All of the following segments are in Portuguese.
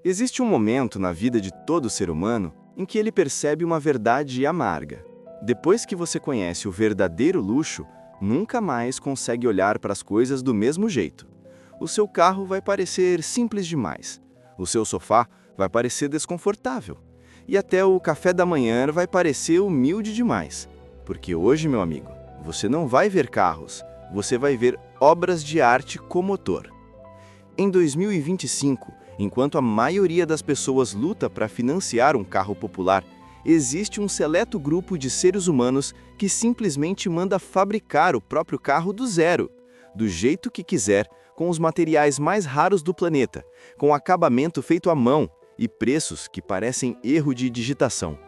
Existe um momento na vida de todo ser humano em que ele percebe uma verdade amarga. Depois que você conhece o verdadeiro luxo, nunca mais consegue olhar para as coisas do mesmo jeito. O seu carro vai parecer simples demais. O seu sofá vai parecer desconfortável. E até o café da manhã vai parecer humilde demais. Porque hoje, meu amigo, você não vai ver carros, você vai ver obras de arte com motor. Em 2025, enquanto a maioria das pessoas luta para financiar um carro popular, existe um seleto grupo de seres humanos que simplesmente manda fabricar o próprio carro do zero, do jeito que quiser, com os materiais mais raros do planeta, com acabamento feito à mão e preços que parecem erro de digitação.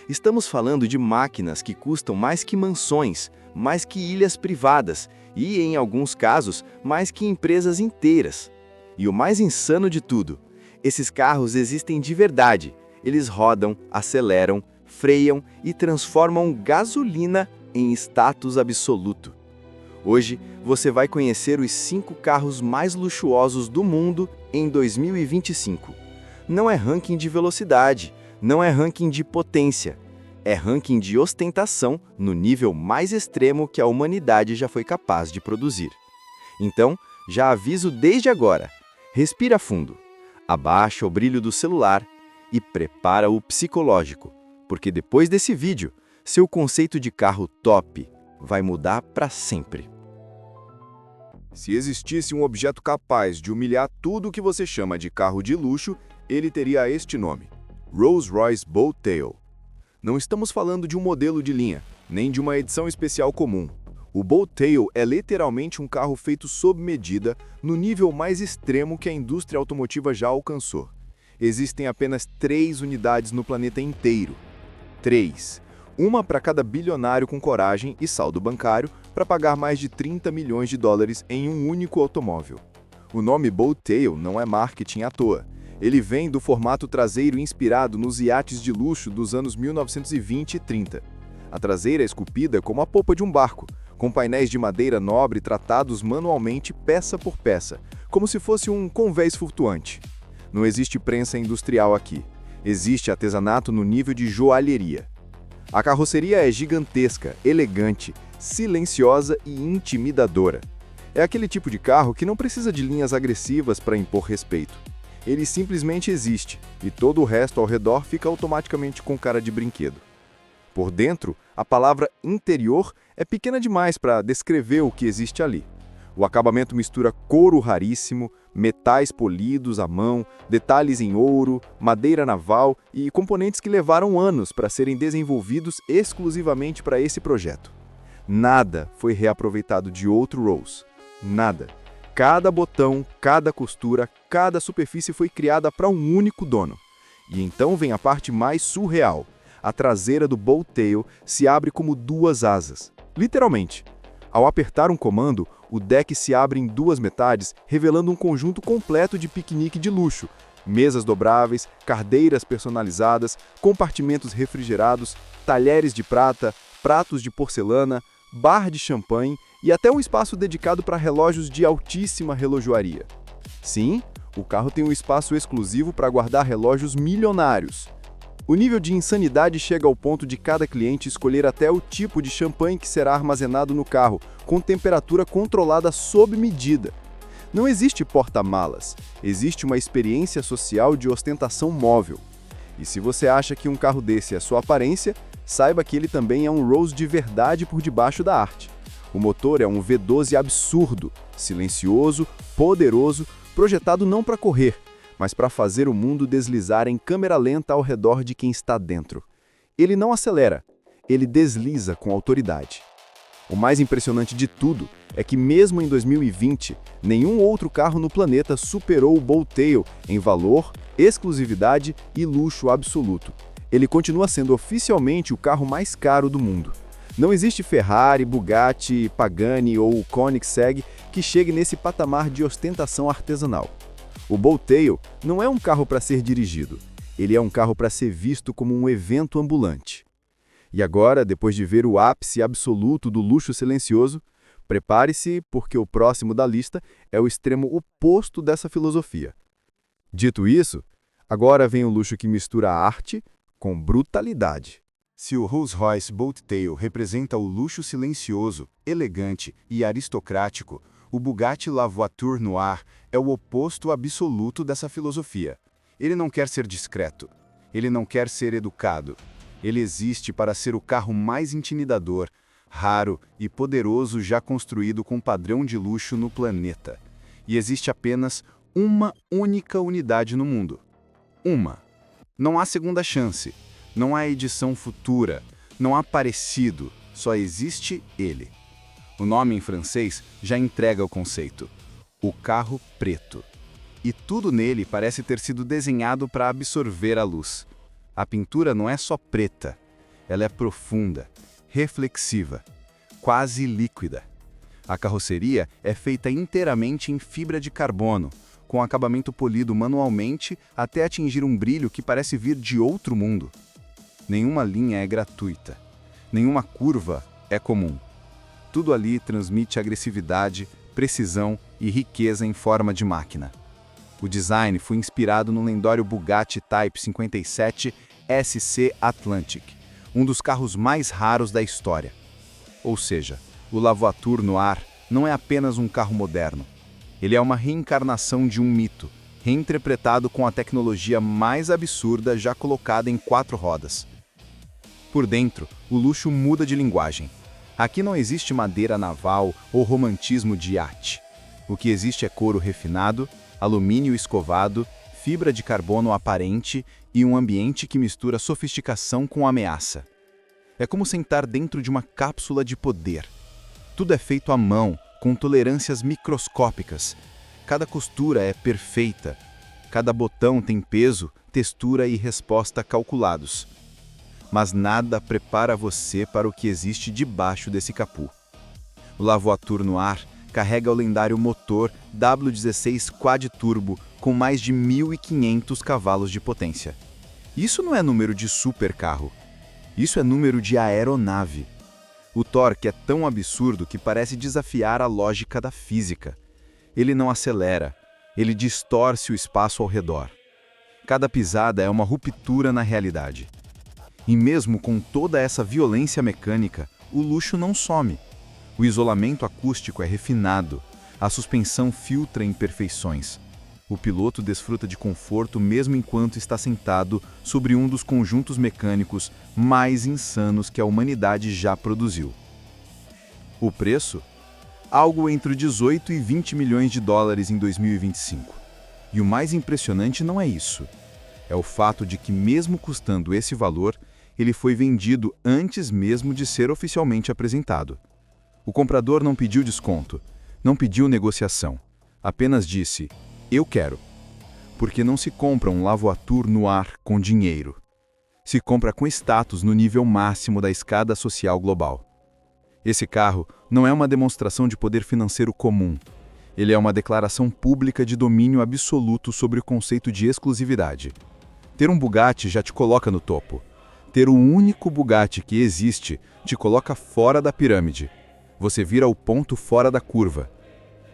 Estamos falando de máquinas que custam mais que mansões, mais que ilhas privadas e, em alguns casos, mais que empresas inteiras. E o mais insano de tudo, esses carros existem de verdade. Eles rodam, aceleram, freiam e transformam gasolina em status absoluto. Hoje, você vai conhecer os 5 carros mais luxuosos do mundo em 2025. Não é ranking de velocidade, não é ranking de potência. É ranking de ostentação no nível mais extremo que a humanidade já foi capaz de produzir. Então, já aviso desde agora, respira fundo, abaixa o brilho do celular e prepara o psicológico, porque depois desse vídeo, seu conceito de carro top vai mudar para sempre. Se existisse um objeto capaz de humilhar tudo o que você chama de carro de luxo, ele teria este nome: Rolls-Royce Boat Tail. Não estamos falando de um modelo de linha, nem de uma edição especial comum. O Boat Tail é literalmente um carro feito sob medida, no nível mais extremo que a indústria automotiva já alcançou. Existem apenas 3 unidades no planeta inteiro. 3. Uma para cada bilionário com coragem e saldo bancário para pagar mais de 30 milhões de dólares em um único automóvel. O nome Boat Tail não é marketing à toa. Ele vem do formato traseiro inspirado nos iates de luxo dos anos 1920 e 30. A traseira é esculpida como a popa de um barco, com painéis de madeira nobre tratados manualmente peça por peça, como se fosse um convés flutuante. Não existe prensa industrial aqui. Existe artesanato no nível de joalheria. A carroceria é gigantesca, elegante, silenciosa e intimidadora. É aquele tipo de carro que não precisa de linhas agressivas para impor respeito. Ele simplesmente existe, e todo o resto ao redor fica automaticamente com cara de brinquedo. Por dentro, a palavra interior é pequena demais para descrever o que existe ali. O acabamento mistura couro raríssimo, metais polidos à mão, detalhes em ouro, madeira naval e componentes que levaram anos para serem desenvolvidos exclusivamente para esse projeto. Nada foi reaproveitado de outro Rolls. Nada. Cada botão, cada costura, cada superfície foi criada para um único dono. E então vem a parte mais surreal. A traseira do Boat Tail se abre como 2 asas. Literalmente. Ao apertar um comando, o deck se abre em 2 metades, revelando um conjunto completo de piquenique de luxo. Mesas dobráveis, cadeiras personalizadas, compartimentos refrigerados, talheres de prata, pratos de porcelana, bar de champanhe e até um espaço dedicado para relógios de altíssima relojoaria. Sim, o carro tem um espaço exclusivo para guardar relógios milionários. O nível de insanidade chega ao ponto de cada cliente escolher até o tipo de champanhe que será armazenado no carro, com temperatura controlada sob medida. Não existe porta-malas, existe uma experiência social de ostentação móvel. E se você acha que um carro desse é sua aparência, saiba que ele também é um Rolls de verdade por debaixo da arte. O motor é um V12 absurdo, silencioso, poderoso, projetado não para correr, mas para fazer o mundo deslizar em câmera lenta ao redor de quem está dentro. Ele não acelera, ele desliza com autoridade. O mais impressionante de tudo é que mesmo em 2020, nenhum outro carro no planeta superou o Boat Tail em valor, exclusividade e luxo absoluto. Ele continua sendo oficialmente o carro mais caro do mundo. Não existe Ferrari, Bugatti, Pagani ou Koenigsegg que chegue nesse patamar de ostentação artesanal. O Boat Tail não é um carro para ser dirigido, ele é um carro para ser visto como um evento ambulante. E agora, depois de ver o ápice absoluto do luxo silencioso, prepare-se porque o próximo da lista é o extremo oposto dessa filosofia. Dito isso, Agora vem o luxo que mistura arte com brutalidade. Se o Rolls-Royce Boat-Tail representa o luxo silencioso, elegante e aristocrático, o Bugatti La Voiture Noire é o oposto absoluto dessa filosofia. Ele não quer ser discreto. Ele não quer ser educado. Ele existe para ser o carro mais intimidador, raro e poderoso já construído com padrão de luxo no planeta. E existe apenas uma única unidade no mundo. Uma. Não há segunda chance. Não há edição futura. Não há parecido. Só existe ele. O nome em francês já entrega o conceito. O carro preto. E tudo nele parece ter sido desenhado para absorver a luz. A pintura não é só preta. Ela é profunda, reflexiva, quase líquida. A carroceria é feita inteiramente em fibra de carbono, com acabamento polido manualmente até atingir um brilho que parece vir de outro mundo. Nenhuma linha é gratuita. Nenhuma curva é comum. Tudo ali transmite agressividade, precisão e riqueza em forma de máquina. O design foi inspirado no lendário Bugatti Type 57 SC Atlantic, um dos carros mais raros da história. Ou seja, o La Voiture Noire não é apenas um carro moderno. Ele é uma reencarnação de um mito, reinterpretado com a tecnologia mais absurda já colocada em 4 rodas. Por dentro, o luxo muda de linguagem. Aqui não existe madeira naval ou romantismo de iate. O que existe é couro refinado, alumínio escovado, fibra de carbono aparente e um ambiente que mistura sofisticação com ameaça. É como sentar dentro de uma cápsula de poder. Tudo é feito à mão, com tolerâncias microscópicas. Cada costura é perfeita. Cada botão tem peso, textura e resposta calculados. Mas nada prepara você para o que existe debaixo desse capô. O La Voiture Noire carrega o lendário motor W16 Quad Turbo com mais de 1.500 cavalos de potência. Isso não é número de supercarro. Isso é número de aeronave. O torque é tão absurdo que parece desafiar a lógica da física. Ele não acelera, ele distorce o espaço ao redor. Cada pisada é uma ruptura na realidade. E mesmo com toda essa violência mecânica, o luxo não some. O isolamento acústico é refinado, a suspensão filtra imperfeições. O piloto desfruta de conforto mesmo enquanto está sentado sobre um dos conjuntos mecânicos mais insanos que a humanidade já produziu. O preço? Algo entre 18 e 20 milhões de dólares em 2025. E o mais impressionante não é isso. É o fato de que, mesmo custando esse valor, ele foi vendido antes mesmo de ser oficialmente apresentado. O comprador não pediu desconto, não pediu negociação, apenas disse, eu quero. Porque não se compra um La Voiture Noire com dinheiro. Se compra com status no nível máximo da escada social global. Esse carro não é uma demonstração de poder financeiro comum. Ele é uma declaração pública de domínio absoluto sobre o conceito de exclusividade. Ter um Bugatti já te coloca no topo. Ter o único Bugatti que existe te coloca fora da pirâmide. Você vira o ponto fora da curva.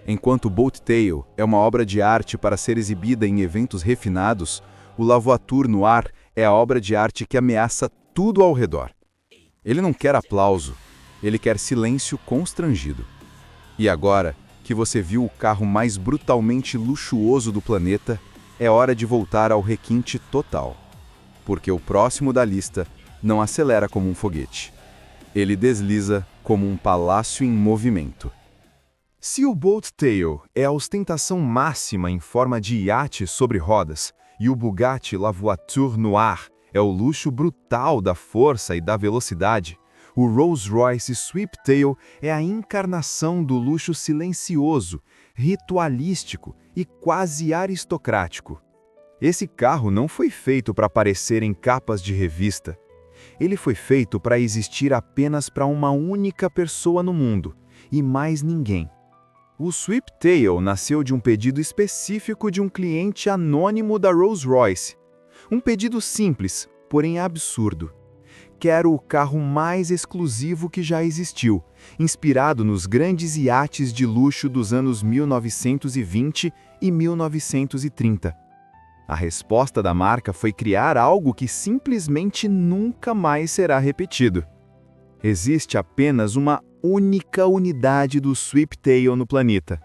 Enquanto o Boat-Tail é uma obra de arte para ser exibida em eventos refinados, o La Voiture Noire é a obra de arte que ameaça tudo ao redor. Ele não quer aplauso, ele quer silêncio constrangido. E agora que você viu o carro mais brutalmente luxuoso do planeta, é hora de voltar ao requinte total. Porque o próximo da lista não acelera como um foguete. Ele desliza como um palácio em movimento. Se o Boat-Tail é a ostentação máxima em forma de iate sobre rodas, e o Bugatti La Voiture Noire é o luxo brutal da força e da velocidade, o Rolls-Royce Sweeptail é a encarnação do luxo silencioso, ritualístico e quase aristocrático. Esse carro não foi feito para aparecer em capas de revista. Ele foi feito para existir apenas para uma única pessoa no mundo, e mais ninguém. O Sweeptail nasceu de um pedido específico de um cliente anônimo da Rolls-Royce. Um pedido simples, porém absurdo. Quero o carro mais exclusivo que já existiu, inspirado nos grandes iates de luxo dos anos 1920 e 1930. A resposta da marca foi criar algo que simplesmente nunca mais será repetido. Existe apenas uma única unidade do Swiftail no planeta.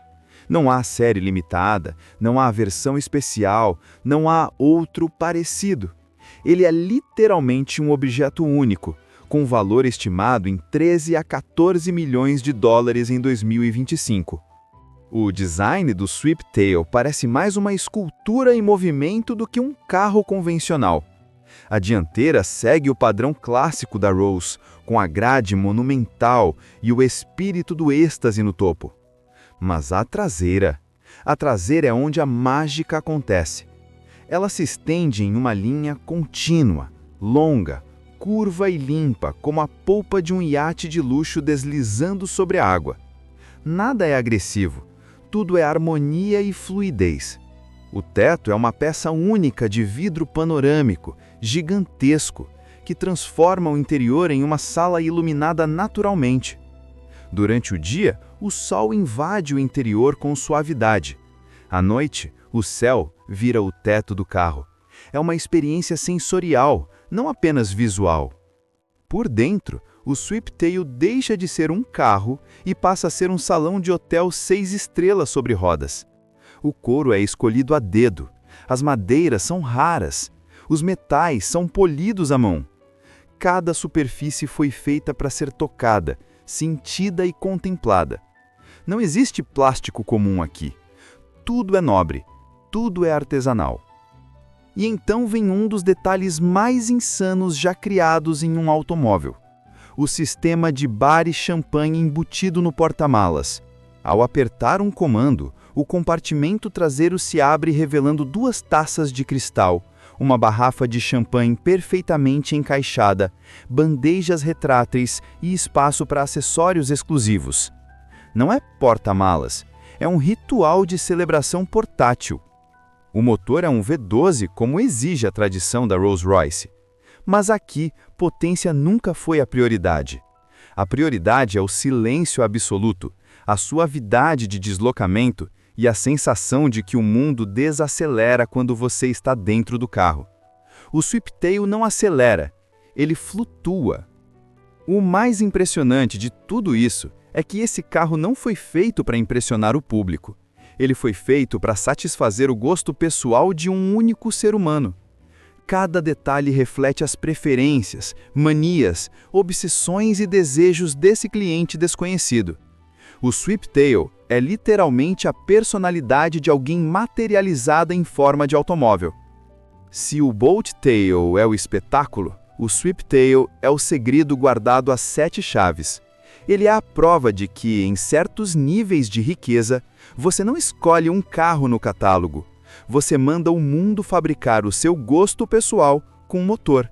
Não há série limitada, não há versão especial, não há outro parecido. Ele é literalmente um objeto único, com valor estimado em 13 a 14 milhões de dólares em 2025. O design do Swiftail parece mais uma escultura em movimento do que um carro convencional. A dianteira segue o padrão clássico da Rose, com a grade monumental e o espírito do êxtase no topo. Mas a traseira é onde a mágica acontece. Ela se estende em uma linha contínua, longa, curva e limpa, como a polpa de um iate de luxo deslizando sobre a água. Nada é agressivo, tudo é harmonia e fluidez. O teto é uma peça única de vidro panorâmico, gigantesco, que transforma o interior em uma sala iluminada naturalmente. Durante o dia, o sol invade o interior com suavidade. À noite, o céu vira o teto do carro. É uma experiência sensorial, não apenas visual. Por dentro, o Swiftail deixa de ser um carro e passa a ser um salão de hotel 6 estrelas sobre rodas. O couro é escolhido a dedo, as madeiras são raras, os metais são polidos à mão. Cada superfície foi feita para ser tocada, sentida e contemplada. Não existe plástico comum aqui. Tudo é nobre, tudo é artesanal. E então vem um dos detalhes mais insanos já criados em um automóvel: o sistema de bar e champanhe embutido no porta-malas. Ao apertar um comando, o compartimento traseiro se abre revelando 2 taças de cristal, uma garrafa de champanhe perfeitamente encaixada, bandejas retráteis e espaço para acessórios exclusivos. Não é porta-malas, é um ritual de celebração portátil. O motor é um V12, como exige a tradição da Rolls-Royce. Mas aqui, potência nunca foi a prioridade. A prioridade é o silêncio absoluto, a suavidade de deslocamento e a sensação de que o mundo desacelera quando você está dentro do carro. O Swiftail não acelera, ele flutua. O mais impressionante de tudo isso é que esse carro não foi feito para impressionar o público. Ele foi feito para satisfazer o gosto pessoal de um único ser humano. Cada detalhe reflete as preferências, manias, obsessões e desejos desse cliente desconhecido. O Swiftail é literalmente a personalidade de alguém materializada em forma de automóvel. Se o Bolttail é o espetáculo, o Swiftail é o segredo guardado às 7 chaves. Ele é a prova de que, em certos níveis de riqueza, você não escolhe um carro no catálogo. Você manda o mundo fabricar o seu gosto pessoal com motor.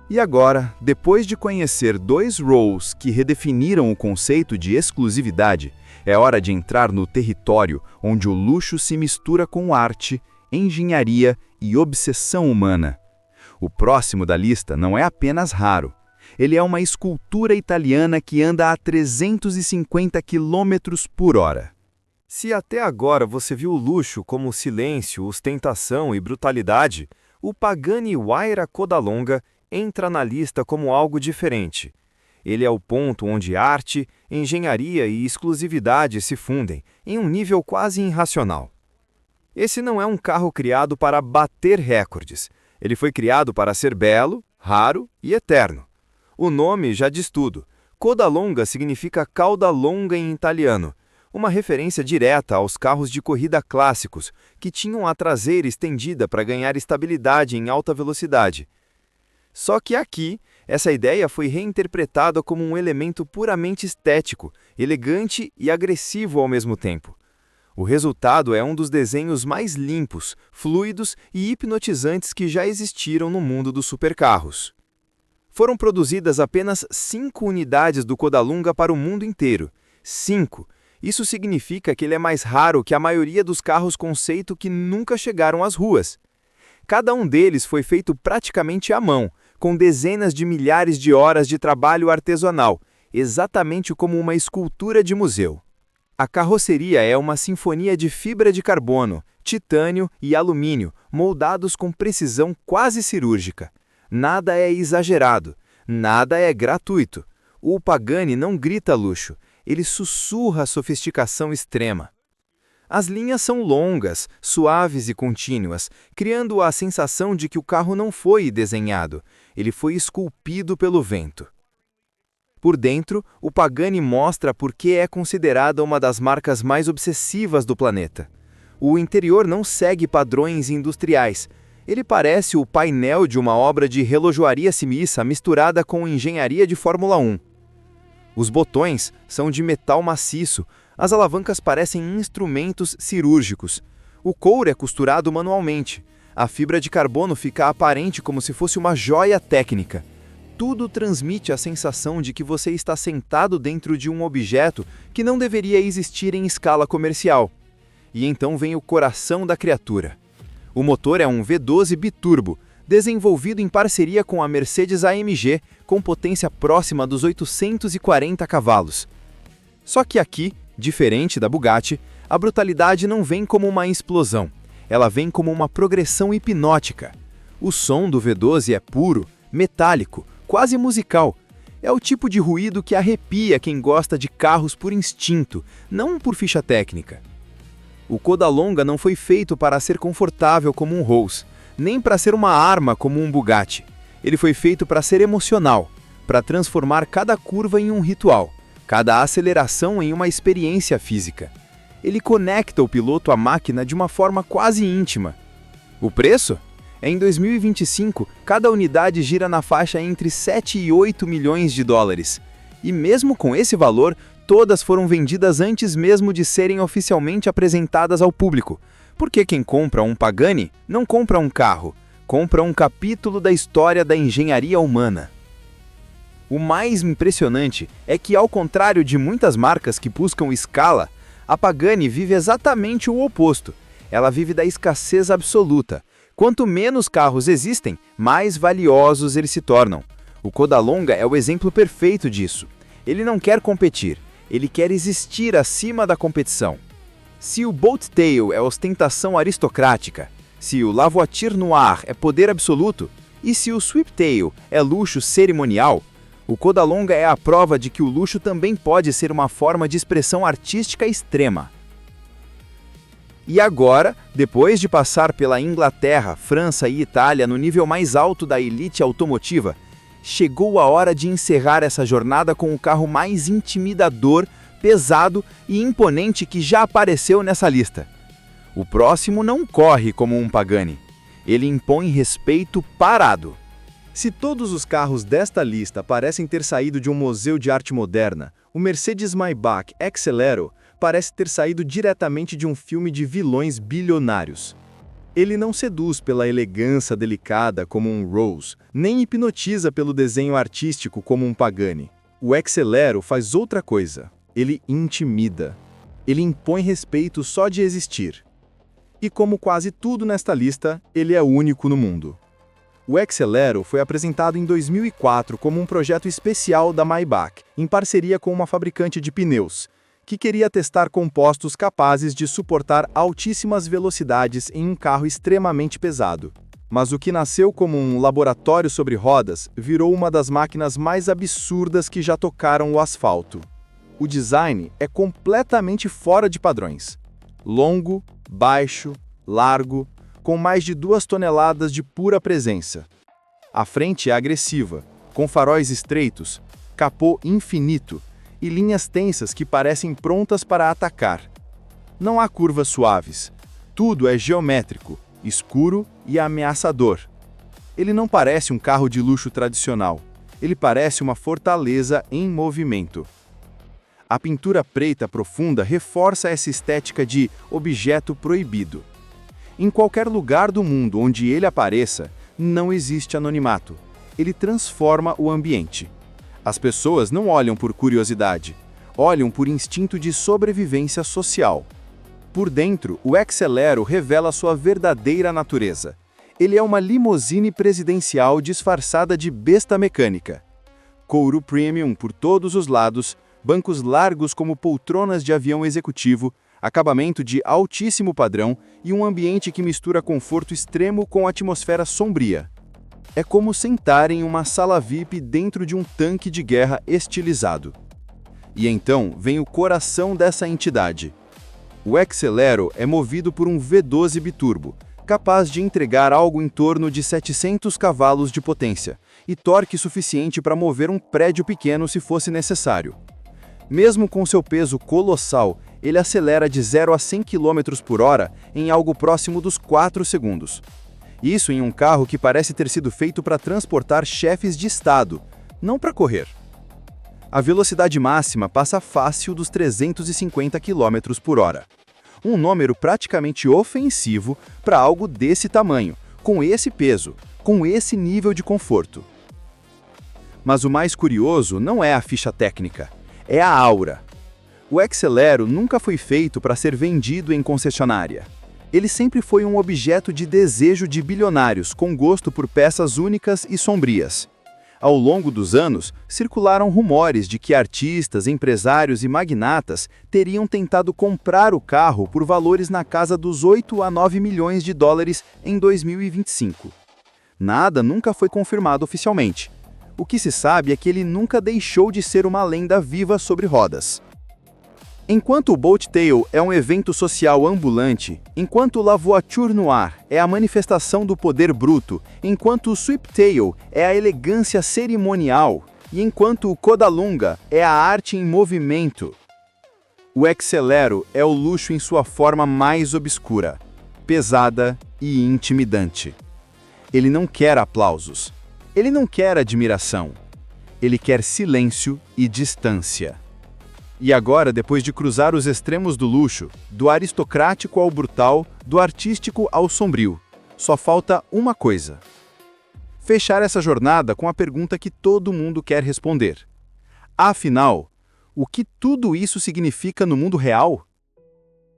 E agora, depois de conhecer 2 Rolls que redefiniram o conceito de exclusividade, é hora de entrar no território onde o luxo se mistura com arte, engenharia e obsessão humana. O próximo da lista não é apenas raro. Ele é uma escultura italiana que anda a 350 km por hora. Se até agora você viu o luxo como silêncio, ostentação e brutalidade, o Pagani Huayra Codalonga entra na lista como algo diferente. Ele é o ponto onde arte, engenharia e exclusividade se fundem, em um nível quase irracional. Esse não é um carro criado para bater recordes. Ele foi criado para ser belo, raro e eterno. O nome já diz tudo. Codalonga significa cauda longa em italiano, uma referência direta aos carros de corrida clássicos, que tinham a traseira estendida para ganhar estabilidade em alta velocidade. Só que aqui, essa ideia foi reinterpretada como um elemento puramente estético, elegante e agressivo ao mesmo tempo. O resultado é um dos desenhos mais limpos, fluidos e hipnotizantes que já existiram no mundo dos supercarros. Foram produzidas apenas 5 unidades do Codalonga para o mundo inteiro. 5! Isso significa que ele é mais raro que a maioria dos carros conceito que nunca chegaram às ruas. Cada um deles foi feito praticamente à mão, com dezenas de milhares de horas de trabalho artesanal, exatamente como uma escultura de museu. A carroceria é uma sinfonia de fibra de carbono, titânio e alumínio, moldados com precisão quase cirúrgica. Nada é exagerado, nada é gratuito. O Pagani não grita luxo, ele sussurra sofisticação extrema. As linhas são longas, suaves e contínuas, criando a sensação de que o carro não foi desenhado, ele foi esculpido pelo vento. Por dentro, o Pagani mostra por que é considerada uma das marcas mais obsessivas do planeta. O interior não segue padrões industriais. Ele parece o painel de uma obra de relojoaria suíça misturada com engenharia de Fórmula 1. Os botões são de metal maciço, as alavancas parecem instrumentos cirúrgicos. O couro é costurado manualmente. A fibra de carbono fica aparente como se fosse uma joia técnica. Tudo transmite a sensação de que você está sentado dentro de um objeto que não deveria existir em escala comercial. E então vem o coração da criatura. O motor é um V12 biturbo, desenvolvido em parceria com a Mercedes-AMG, com potência próxima dos 840 cavalos. Só que aqui, diferente da Bugatti, a brutalidade não vem como uma explosão, ela vem como uma progressão hipnótica. O som do V12 é puro, metálico, quase musical. É o tipo de ruído que arrepia quem gosta de carros por instinto, não por ficha técnica. O Codalonga não foi feito para ser confortável como um Rolls, nem para ser uma arma como um Bugatti. Ele foi feito para ser emocional, para transformar cada curva em um ritual, cada aceleração em uma experiência física. Ele conecta o piloto à máquina de uma forma quase íntima. O preço? Em 2025, cada unidade gira na faixa entre 7 e 8 milhões de dólares. E mesmo com esse valor, todas foram vendidas antes mesmo de serem oficialmente apresentadas ao público. Porque quem compra um Pagani não compra um carro, compra um capítulo da história da engenharia humana. O mais impressionante é que, ao contrário de muitas marcas que buscam escala, a Pagani vive exatamente o oposto. Ela vive da escassez absoluta. Quanto menos carros existem, mais valiosos eles se tornam. O Codalonga é o exemplo perfeito disso. Ele não quer competir, ele quer existir acima da competição. Se o Bolttail é ostentação aristocrática, se o La Voiture Noire é poder absoluto, e se o Swifttail é luxo cerimonial, o Codalonga é a prova de que o luxo também pode ser uma forma de expressão artística extrema. E agora, depois de passar pela Inglaterra, França e Itália no nível mais alto da elite automotiva, chegou a hora de encerrar essa jornada com o carro mais intimidador, pesado e imponente que já apareceu nessa lista. O próximo não corre como um Pagani. Ele impõe respeito parado. Se todos os carros desta lista parecem ter saído de um museu de arte moderna, o Mercedes-Maybach Exelero parece ter saído diretamente de um filme de vilões bilionários. Ele não seduz pela elegância delicada como um Rolls, nem hipnotiza pelo desenho artístico como um Pagani. O Exelero faz outra coisa. Ele intimida. Ele impõe respeito só de existir. E como quase tudo nesta lista, ele é único no mundo. O Exelero foi apresentado em 2004 como um projeto especial da Maybach, em parceria com uma fabricante de pneus, que queria testar compostos capazes de suportar altíssimas velocidades em um carro extremamente pesado. Mas o que nasceu como um laboratório sobre rodas virou uma das máquinas mais absurdas que já tocaram o asfalto. O design é completamente fora de padrões. Longo, baixo, largo, com mais de 2 toneladas de pura presença. A frente é agressiva, com faróis estreitos, capô infinito e linhas tensas que parecem prontas para atacar. Não há curvas suaves. Tudo é geométrico, escuro e ameaçador. Ele não parece um carro de luxo tradicional. Ele parece uma fortaleza em movimento. A pintura preta profunda reforça essa estética de objeto proibido. Em qualquer lugar do mundo onde ele apareça, não existe anonimato. Ele transforma o ambiente. As pessoas não olham por curiosidade, olham por instinto de sobrevivência social. Por dentro, o Exelero revela sua verdadeira natureza. Ele é uma limusine presidencial disfarçada de besta mecânica. Couro premium por todos os lados, bancos largos como poltronas de avião executivo, acabamento de altíssimo padrão e um ambiente que mistura conforto extremo com atmosfera sombria. É como sentar em uma sala VIP dentro de um tanque de guerra estilizado. E então vem o coração dessa entidade. O Excelero é movido por um V12 biturbo, capaz de entregar algo em torno de 700 cavalos de potência e torque suficiente para mover um prédio pequeno se fosse necessário. Mesmo com seu peso colossal, ele acelera de 0 a 100 km por hora em algo próximo dos 4 segundos. Isso em um carro que parece ter sido feito para transportar chefes de estado, não para correr. A velocidade máxima passa fácil dos 350 km por hora. Um número praticamente ofensivo para algo desse tamanho, com esse peso, com esse nível de conforto. Mas o mais curioso não é a ficha técnica, é a aura. O Excelero nunca foi feito para ser vendido em concessionária. Ele sempre foi um objeto de desejo de bilionários com gosto por peças únicas e sombrias. Ao longo dos anos, circularam rumores de que artistas, empresários e magnatas teriam tentado comprar o carro por valores na casa dos 8 a 9 milhões de dólares em 2025. Nada nunca foi confirmado oficialmente. O que se sabe é que ele nunca deixou de ser uma lenda viva sobre rodas. Enquanto o Boat Tale é um evento social ambulante, enquanto o La Voiture Noire é a manifestação do poder bruto, enquanto o Sweep Tale é a elegância cerimonial, e enquanto o Codalunga é a arte em movimento, o Excelero é o luxo em sua forma mais obscura, pesada e intimidante. Ele não quer aplausos, ele não quer admiração, ele quer silêncio e distância. E agora, depois de cruzar os extremos do luxo, do aristocrático ao brutal, do artístico ao sombrio, só falta uma coisa: fechar essa jornada com a pergunta que todo mundo quer responder. Afinal, o que tudo isso significa no mundo real?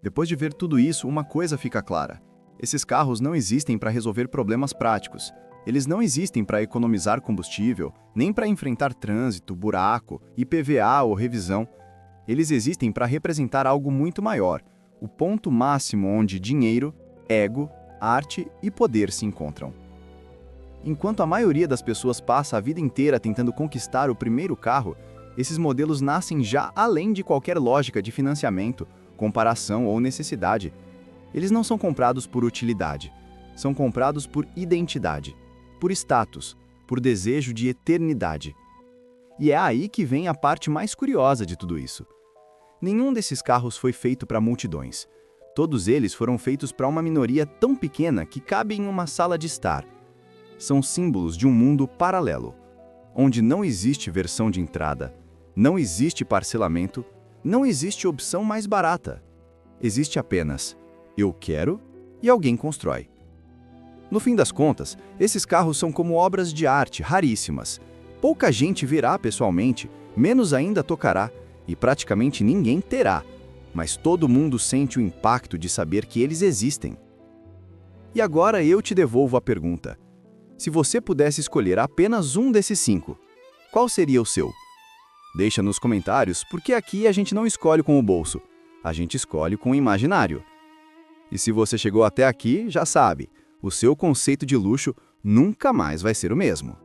Depois de ver tudo isso, uma coisa fica clara. Esses carros não existem para resolver problemas práticos. Eles não existem para economizar combustível, nem para enfrentar trânsito, buraco, IPVA ou revisão. Eles existem para representar algo muito maior, o ponto máximo onde dinheiro, ego, arte e poder se encontram. Enquanto a maioria das pessoas passa a vida inteira tentando conquistar o primeiro carro, esses modelos nascem já além de qualquer lógica de financiamento, comparação ou necessidade. Eles não são comprados por utilidade, são comprados por identidade, por status, por desejo de eternidade. E é aí que vem a parte mais curiosa de tudo isso. Nenhum desses carros foi feito para multidões. Todos eles foram feitos para uma minoria tão pequena que cabe em uma sala de estar. São símbolos de um mundo paralelo, onde não existe versão de entrada, não existe parcelamento, não existe opção mais barata. Existe apenas eu quero e alguém constrói. No fim das contas, esses carros são como obras de arte raríssimas. Pouca gente verá pessoalmente, menos ainda tocará, e praticamente ninguém terá, mas todo mundo sente o impacto de saber que eles existem. E agora eu te devolvo a pergunta. Se você pudesse escolher apenas um desses 5, qual seria o seu? Deixa nos comentários, porque aqui a gente não escolhe com o bolso, a gente escolhe com o imaginário. E se você chegou até aqui, já sabe, o seu conceito de luxo nunca mais vai ser o mesmo.